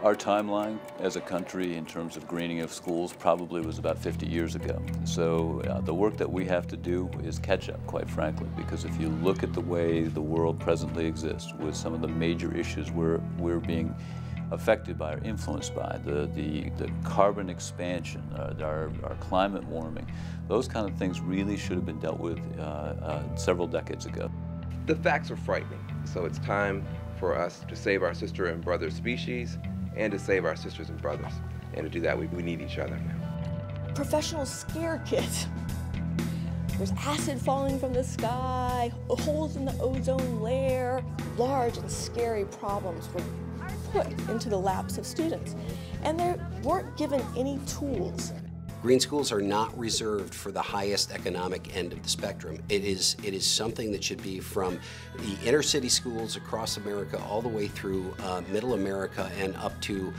Our timeline as a country in terms of greening of schools probably was about 50 years ago. So the work that we have to do is catch up, quite frankly, because if you look at the way the world presently exists with some of the major issues we're being affected by or influenced by, the carbon expansion, our climate warming, those kind of things really should have been dealt with several decades ago. The facts are frightening, so it's time for us to save our sister and brother species and to save our sisters and brothers. And to do that, we need each other now. Professional scare kit. There's acid falling from the sky, holes in the ozone layer. Large and scary problems were put into the laps of students, and they weren't given any tools. Green schools are not reserved for the highest economic end of the spectrum. It is something that should be from the inner city schools across America all the way through middle America and up to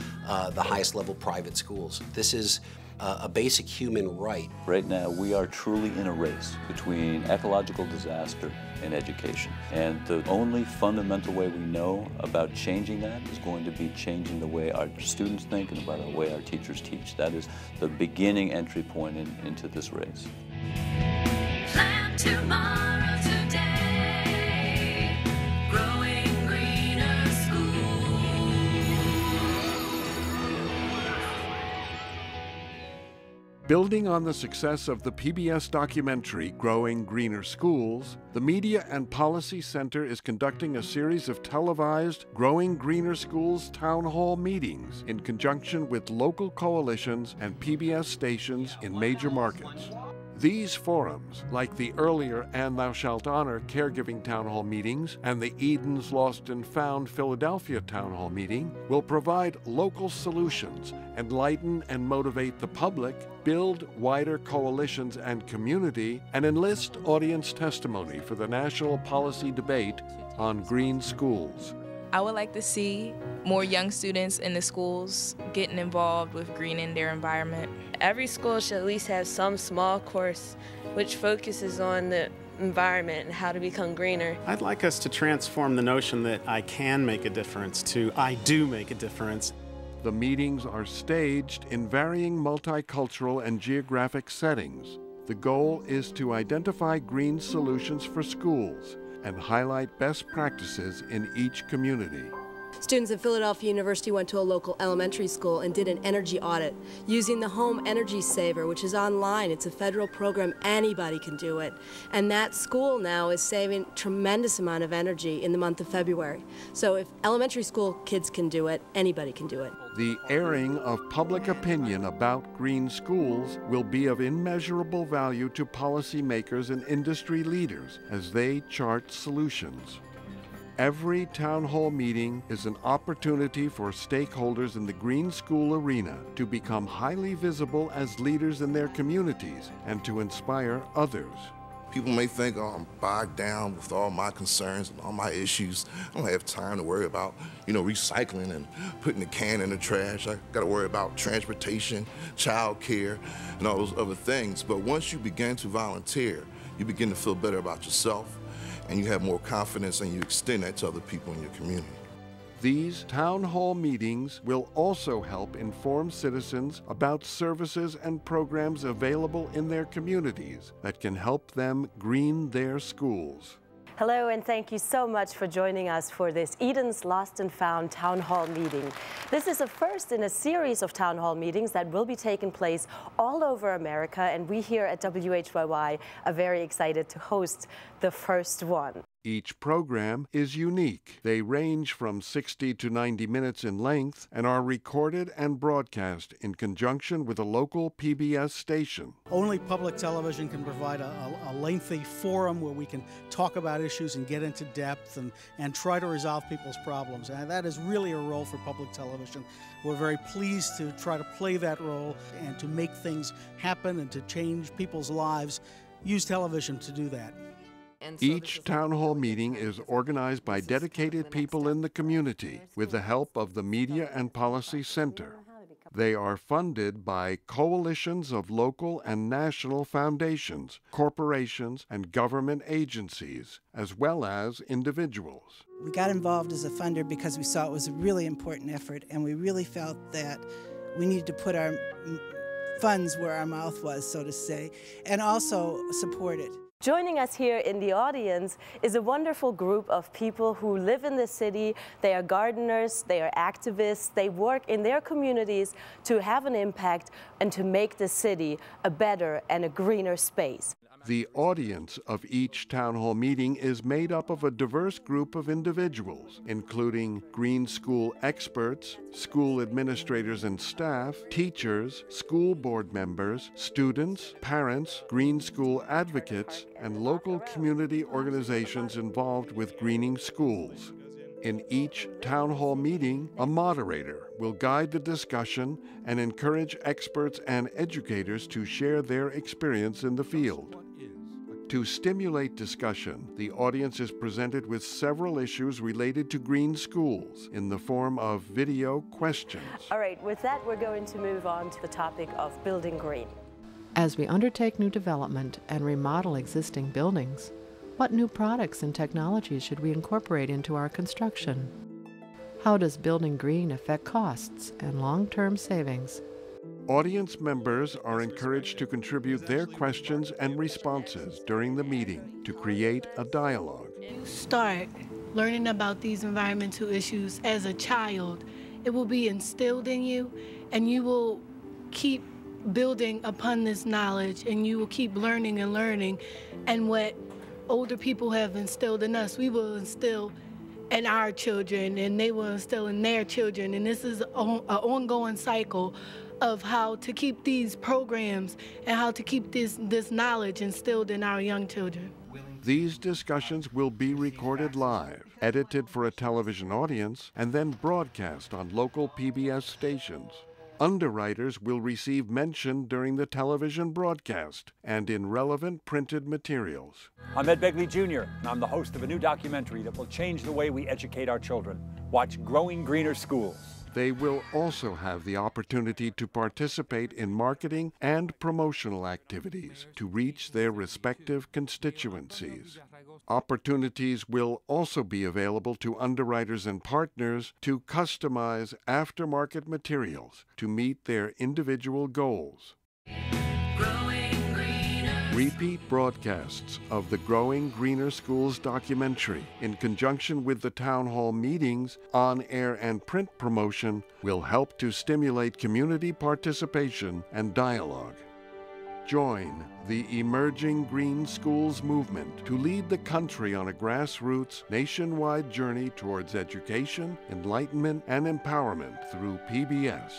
the highest level private schools. This is a basic human right. Right now, we are truly in a race between ecological disaster and education. And the only fundamental way we know about changing that is going to be changing the way our students think and by the way our teachers teach. That is the beginning entry point into this race. Plan tomorrow today, growing greener schools. Building on the success of the PBS documentary, Growing Greener Schools, the Media and Policy Center is conducting a series of televised Growing Greener Schools town hall meetings in conjunction with local coalitions and PBS stations in major markets. These forums, like the earlier And Thou Shalt Honor caregiving town hall meetings and the Eden's Lost and Found Philadelphia town hall meeting, will provide local solutions, enlighten and motivate the public, build wider coalitions and community, and enlist audience testimony for the national policy debate on green schools. I would like to see more young students in the schools getting involved with greening their environment. Every school should at least have some small course which focuses on the environment and how to become greener. I'd like us to transform the notion that I can make a difference to I do make a difference. The meetings are staged in varying multicultural and geographic settings. The goal is to identify green solutions for schools and highlight best practices in each community. Students at Philadelphia University went to a local elementary school and did an energy audit using the Home Energy Saver, which is online. It's a federal program. Anybody can do it. And that school now is saving a tremendous amount of energy in the month of February. So if elementary school kids can do it, anybody can do it. The airing of public opinion about green schools will be of immeasurable value to policymakers and industry leaders as they chart solutions. Every town hall meeting is an opportunity for stakeholders in the green school arena to become highly visible as leaders in their communities and to inspire others. People may think, oh, I'm bogged down with all my concerns and all my issues. I don't have time to worry about, recycling and putting the can in the trash. I got to worry about transportation, child care, and all those other things. But once you begin to volunteer, you begin to feel better about yourself, and you have more confidence, and you extend that to other people in your community. These town hall meetings will also help inform citizens about services and programs available in their communities that can help them green their schools. Hello, and thank you so much for joining us for this Eden's Lost and Found Town Hall meeting. This is a first in a series of town hall meetings that will be taking place all over America, and we here at WHYY are very excited to host the first one. Each program is unique. They range from 60 to 90 minutes in length and are recorded and broadcast in conjunction with a local PBS station. Only public television can provide a lengthy forum where we can talk about issues and get into depth and try to resolve people's problems. And that is really a role for public television. We're very pleased to try to play that role and to make things happen and to change people's lives. Use television to do that. Each town hall meeting is organized by dedicated people in the community with the help of the Media and Policy Center. They are funded by coalitions of local and national foundations, corporations, and government agencies, as well as individuals. We got involved as a funder because we saw it was a really important effort, and we really felt that we needed to put our funds where our mouth was, so to say, and also support it. Joining us here in the audience is a wonderful group of people who live in the city. They are gardeners, they are activists, they work in their communities to have an impact and to make the city a better and a greener space. The audience of each town hall meeting is made up of a diverse group of individuals, including green school experts, school administrators and staff, teachers, school board members, students, parents, green school advocates, and local community organizations involved with greening schools. In each town hall meeting, a moderator will guide the discussion and encourage experts and educators to share their experience in the field. To stimulate discussion, the audience is presented with several issues related to green schools in the form of video questions. All right, with that, we're going to move on to the topic of building green. As we undertake new development and remodel existing buildings, what new products and technologies should we incorporate into our construction? How does building green affect costs and long-term savings? Audience members are encouraged to contribute their questions and responses during the meeting to create a dialogue. Start learning about these environmental issues as a child. It will be instilled in you, and you will keep building upon this knowledge, and you will keep learning and learning. And what older people have instilled in us, we will instill in our children, and they will instill in their children. And this is an ongoing cycle of how to keep these programs and how to keep this knowledge instilled in our young children. These discussions will be recorded live, edited for a television audience, and then broadcast on local PBS stations. Underwriters will receive mention during the television broadcast and in relevant printed materials. I'm Ed Begley Jr., and I'm the host of a new documentary that will change the way we educate our children. Watch Growing Greener Schools. They will also have the opportunity to participate in marketing and promotional activities to reach their respective constituencies. Opportunities will also be available to underwriters and partners to customize aftermarket materials to meet their individual goals. Repeat broadcasts of the Growing Greener Schools documentary, in conjunction with the town hall meetings, on-air and print promotion, will help to stimulate community participation and dialogue. Join the Emerging Green Schools movement to lead the country on a grassroots, nationwide journey towards education, enlightenment, and empowerment through PBS.